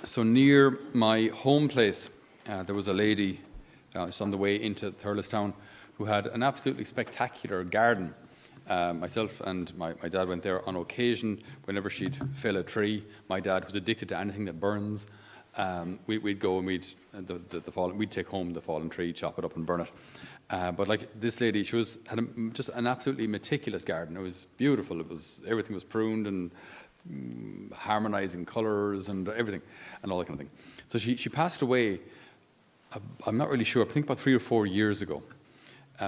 So near my home place, there was a lady just on the way into Thurlestown who had an absolutely spectacular garden. Myself and my dad went there on occasion. Whenever she'd fell a tree, my dad was addicted to anything that burns. We'd go and we'd take home the fallen tree, chop it up and burn it. But like this lady, she had just an absolutely meticulous garden. It was beautiful. Everything was pruned and harmonizing colours and everything and all that kind of thing. So she passed away, I'm not really sure, I think about 3 or 4 years ago.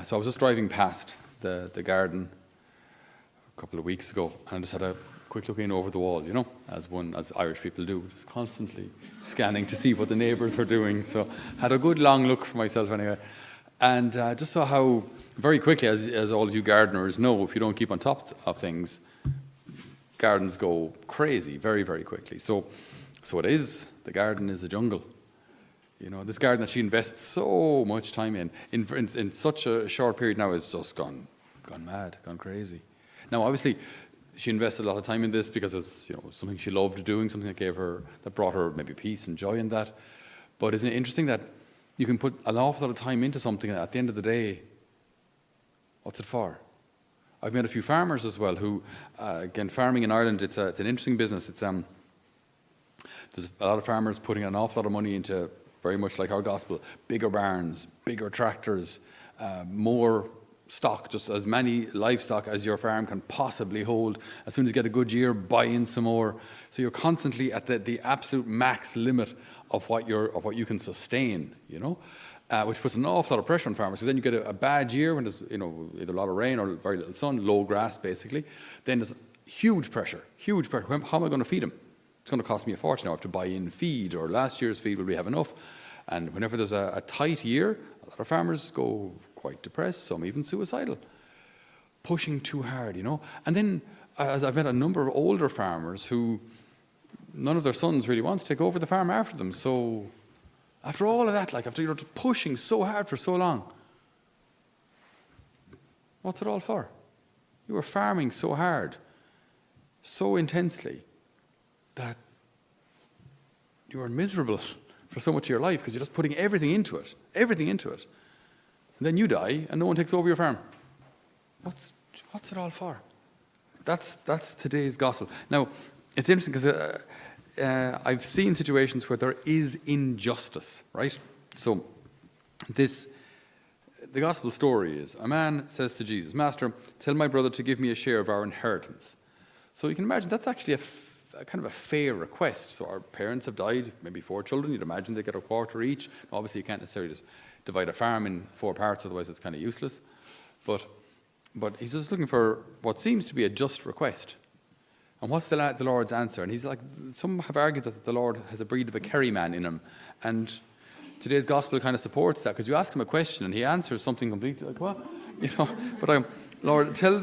So I was just driving past the garden a couple of weeks ago, and I just had a quick look in over the wall, as Irish people do, just constantly scanning to see what the neighbours were doing. So had a good long look for myself anyway. And just saw how very quickly, as all of you gardeners know, if you don't keep on top of things, gardens go crazy very, very quickly. So it is. The garden is a jungle. This garden that she invests so much time in such a short period now is just gone mad, gone crazy. Now, obviously, she invested a lot of time in this because it's something she loved doing, something that brought her maybe peace and joy in that. But isn't it interesting that you can put an awful lot of time into something, and at the end of the day, what's it for? I've met a few farmers as well who, again, farming in Ireland, it's an interesting business. There's a lot of farmers putting an awful lot of money into, very much like our gospel, bigger barns, bigger tractors, more stock, just as many livestock as your farm can possibly hold. As soon as you get a good year, buy in some more. So you're constantly at the absolute max limit of what you can sustain, which puts an awful lot of pressure on farmers. Because then you get a bad year when there's either a lot of rain or very little sun, low grass basically. Then there's huge pressure. How am I going to feed them? It's going to cost me a fortune. I have to buy in feed, or last year's feed, will we have enough? And whenever there's a tight year, a lot of farmers go quite depressed, some even suicidal, pushing too hard, And then, as I've met a number of older farmers who none of their sons really want to take over the farm after them. So after all of that, after pushing so hard for so long, what's it all for? You were farming so hard, so intensely, that you were miserable for so much of your life because you're just putting everything into it. And then you die and no one takes over your farm. What's it all for? That's today's gospel. Now, it's interesting because I've seen situations where there is injustice, right? So the gospel story is, a man says to Jesus, "Master, tell my brother to give me a share of our inheritance." So you can imagine that's actually a kind of a fair request. So our parents have died, maybe 4 children, you'd imagine they get a quarter each. Obviously you can't necessarily just divide a farm in 4 parts, otherwise it's kind of useless. But he's just looking for what seems to be a just request. And what's the Lord's answer? And he's like, some have argued that the Lord has a breed of a Kerry man in him. And today's gospel kind of supports that, because you ask him a question and he answers something completely like, what? But Lord, tell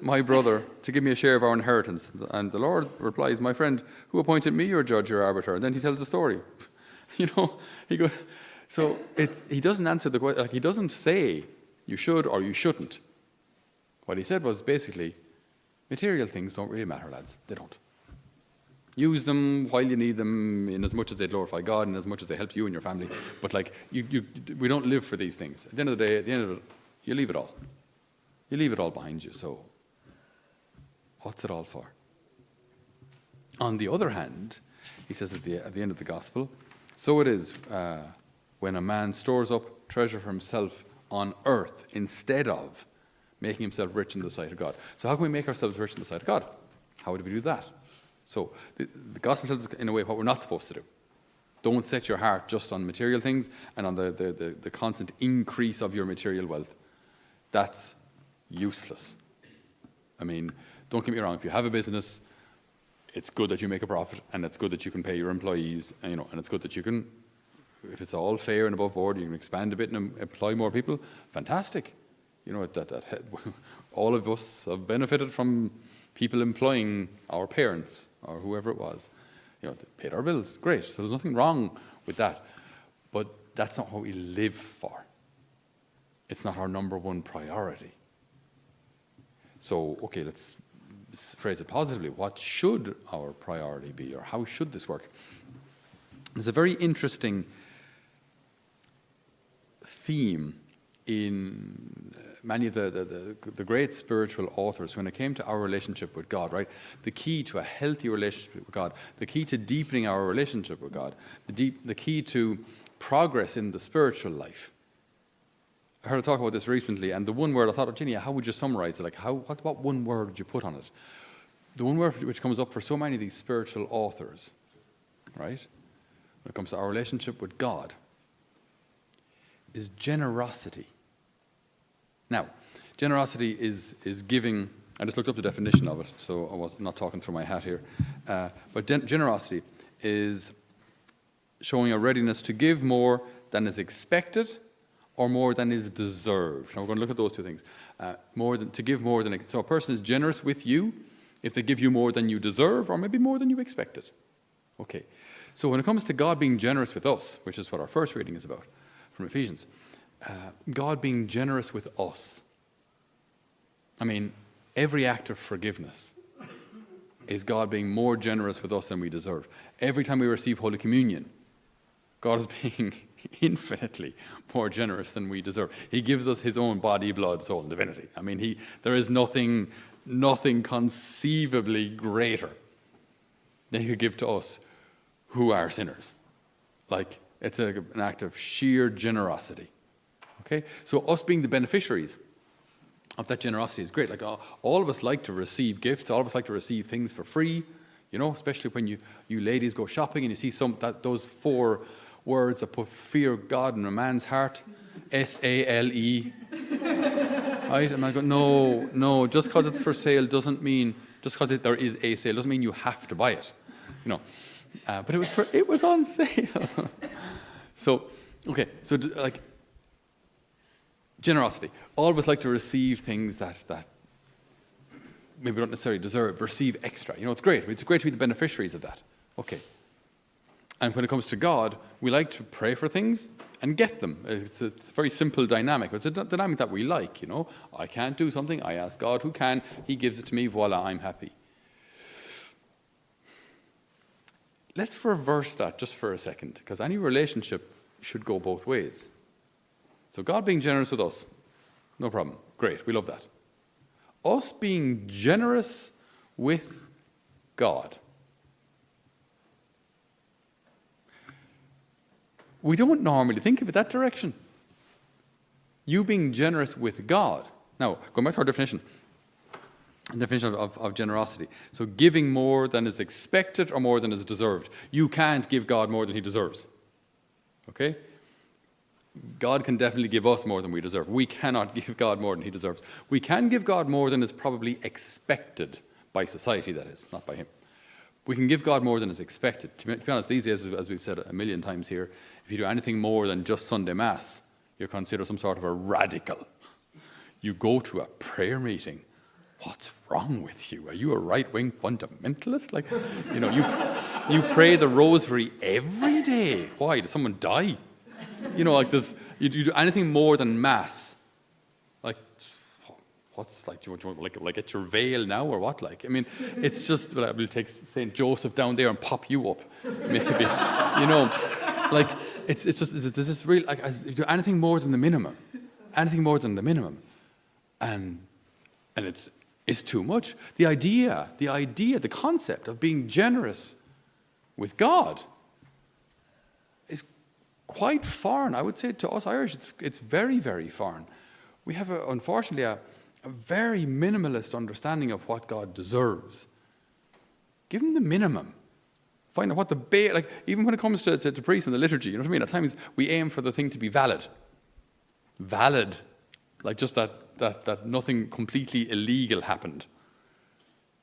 my brother to give me a share of our inheritance. And the Lord replies, "My friend, who appointed me your judge or arbiter?" And then he tells the story. He goes, so he doesn't answer the question, he doesn't say you should or you shouldn't. What he said was basically, material things don't really matter, lads. They don't. Use them while you need them, in as much as they glorify God and as much as they help you and your family. But we don't live for these things. At the end of the day, at the end of it, you leave it all. You leave it all behind you, so what's it all for? On the other hand, he says at the end of the gospel, so it is when a man stores up treasure for himself on earth instead of making himself rich in the sight of God. So how can we make ourselves rich in the sight of God? How do we do that? So the gospel tells us in a way what we're not supposed to do. Don't set your heart just on material things and on the constant increase of your material wealth. That's useless. I mean, don't get me wrong, if you have a business, it's good that you make a profit, and it's good that you can pay your employees, and it's good that you can, if it's all fair and above board, you can expand a bit and employ more people. Fantastic. That all of us have benefited from people employing our parents or whoever it was. They paid our bills. Great. So there's nothing wrong with that. But that's not what we live for. It's not our number one priority. So, okay, let's phrase it positively, what should our priority be, or how should this work? There's a very interesting theme in many of the great spiritual authors when it came to our relationship with God, right? The key to a healthy relationship with God, the key to deepening our relationship with God, the key to progress in the spiritual life. I heard a talk about this recently, and the one word I thought, Ginny, how would you summarize it? Like, what one word would you put on it? The one word which comes up for so many of these spiritual authors, right, when it comes to our relationship with God, is generosity. Now, generosity is giving. I just looked up the definition of it, so I was not talking through my hat here. But generosity is showing a readiness to give more than is expected or more than is deserved. Now, we're going to look at those two things. To give more than. So a person is generous with you if they give you more than you deserve or maybe more than you expected. Okay. So when it comes to God being generous with us, which is what our first reading is about from Ephesians, God being generous with us. I mean, every act of forgiveness is God being more generous with us than we deserve. Every time we receive Holy Communion, God is being infinitely more generous than we deserve. He gives us his own body, blood, soul, and divinity. I mean, there is nothing conceivably greater than he could give to us who are sinners. Like, it's an act of sheer generosity. Okay? So us being the beneficiaries of that generosity is great. Like, all of us like to receive gifts. All of us like to receive things for free. You know, especially when you ladies go shopping and you see those 4 words that put fear of God in a man's heart. SALE. Right? And I go, no, just because it's for sale doesn't mean, just because there is a sale doesn't mean you have to buy it. You know. But it was on sale. So, okay, so like, generosity. All of us like to receive things that maybe we don't necessarily deserve, receive extra. You know, it's great. It's great to be the beneficiaries of that. Okay. And when it comes to God, we like to pray for things and get them. It's a very simple dynamic. It's a dynamic that we like, you know. I can't do something. I ask God who can. He gives it to me. Voila, I'm happy. Let's reverse that just for a second, because any relationship should go both ways. So God being generous with us, no problem. Great, we love that. Us being generous with God. We don't normally think of it that direction. You being generous with God. Now, going back to our definition of generosity. So giving more than is expected or more than is deserved. You can't give God more than he deserves. Okay? God can definitely give us more than we deserve. We cannot give God more than he deserves. We can give God more than is probably expected by society, that is, not by him. We can give God more than is expected. To be honest, these days, as we've said a million times here, if you do anything more than just Sunday Mass, you're considered some sort of a radical. You go to a prayer meeting. What's wrong with you? Are you a right-wing fundamentalist? Like, you know, you pray the rosary every day. Why? Does someone die? You know, like you do anything more than Mass. Like, what's like? Do you want like get your veil now or what? Like, I mean, it's just. Well, we'll take Saint Joseph down there and pop you up, maybe. You know, like it's just. There's this real like if you do anything more than the minimum, and it's too much. The idea, the concept of being generous with God is quite foreign. I would say to us Irish, it's very, very foreign. We have, unfortunately, a very minimalist understanding of what God deserves. Give him the minimum. Find out what like even when it comes to priests in the liturgy, you know what I mean? At times we aim for the thing to be valid. Valid. Like just that nothing completely illegal happened.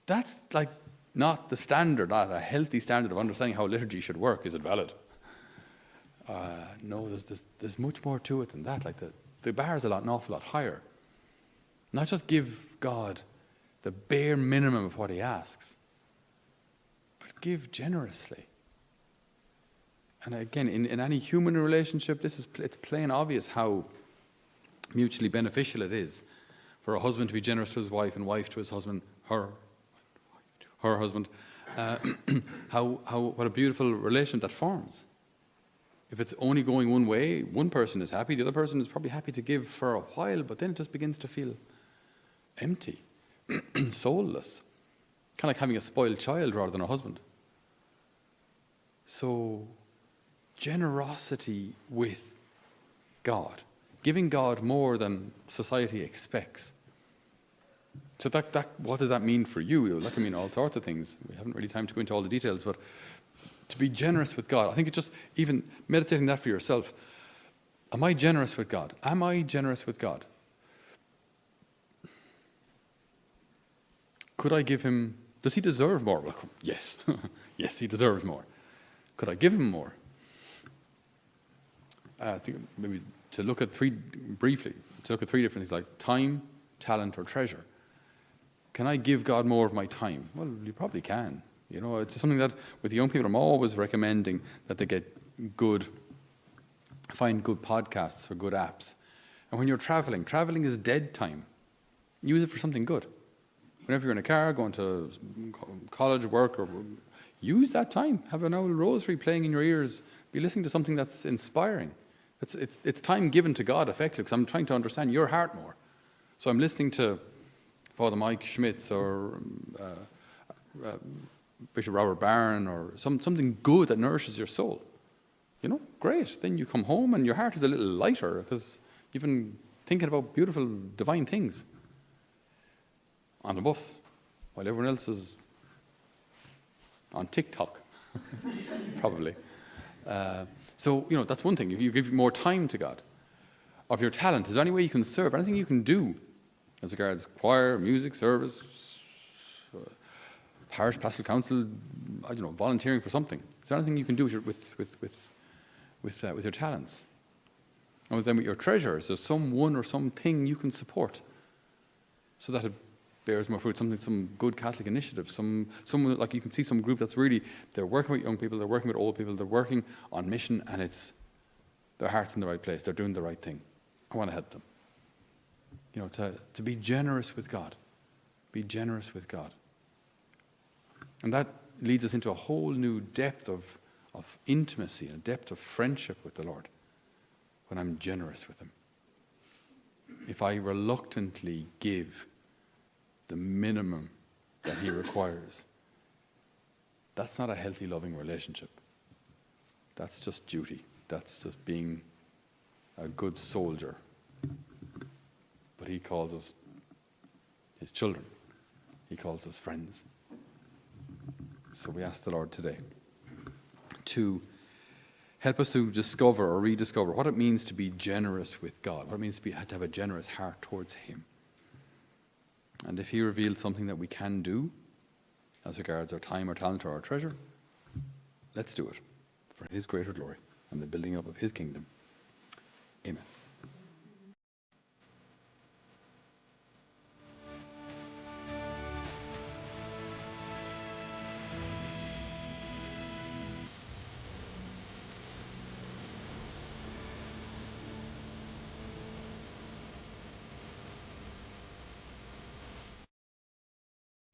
That's like not the standard, not a healthy standard of understanding how liturgy should work. Is it valid? No, there's much more to it than that. Like the bar is an awful lot higher. Not just give God the bare minimum of what he asks, but give generously. And again, in any human relationship, it's plain obvious how mutually beneficial it is for a husband to be generous to his wife and wife to his husband, her her husband, what a beautiful relation that forms. If it's only going one way, one person is happy, the other person is probably happy to give for a while, but then it just begins to feel empty, soulless. Kind of like having a spoiled child rather than a husband. So, generosity with God, giving God more than society expects. So what does that mean for you? That can mean all sorts of things. We haven't really time to go into all the details, but to be generous with God, I think it's just even meditating that for yourself. Am I generous with God? Am I generous with God? Could I give him, does he deserve more? Well, yes. Yes, he deserves more. Could I give him more? I think maybe to look at three different things like time, talent, or treasure. Can I give God more of my time? Well, you probably can. You know, it's something that with young people I'm always recommending that they find good podcasts or good apps. And when you're traveling is dead time. Use it for something good. Whenever you're in a car, going to college, work, or use that time. Have an old rosary playing in your ears. Be listening to something that's inspiring. It's time given to God, effectively, because I'm trying to understand your heart more. So I'm listening to Father Mike Schmitz or Bishop Robert Barron or something good that nourishes your soul. You know, great. Then you come home and your heart is a little lighter because you've been thinking about beautiful, divine things on the bus while everyone else is on TikTok, probably. So, you know, that's one thing. If you give more time to God, of your talent, is there any way you can serve? Anything you can do as regards choir, music, service, parish pastoral council, I don't know, volunteering for something? Is there anything you can do with your talents? And then with your treasures, there's someone or something you can support so that it bears more fruit, some good Catholic initiative, someone like you can see some group that's really, they're working with young people, they're working with old people, they're working on mission, and it's their heart's in the right place, they're doing the right thing. I want to help them. You know, to be generous with God. Be generous with God. And that leads us into a whole new depth of intimacy and a depth of friendship with the Lord when I'm generous with him. If I reluctantly give the minimum that he requires, that's not a healthy, loving relationship. That's just duty. That's just being a good soldier. But he calls us his children. He calls us friends. So we ask the Lord today to help us to discover or rediscover what it means to be generous with God, what it means to have a generous heart towards him. And if he reveals something that we can do as regards our time, our talent, or our treasure, let's do it for his greater glory and the building up of his kingdom. Amen.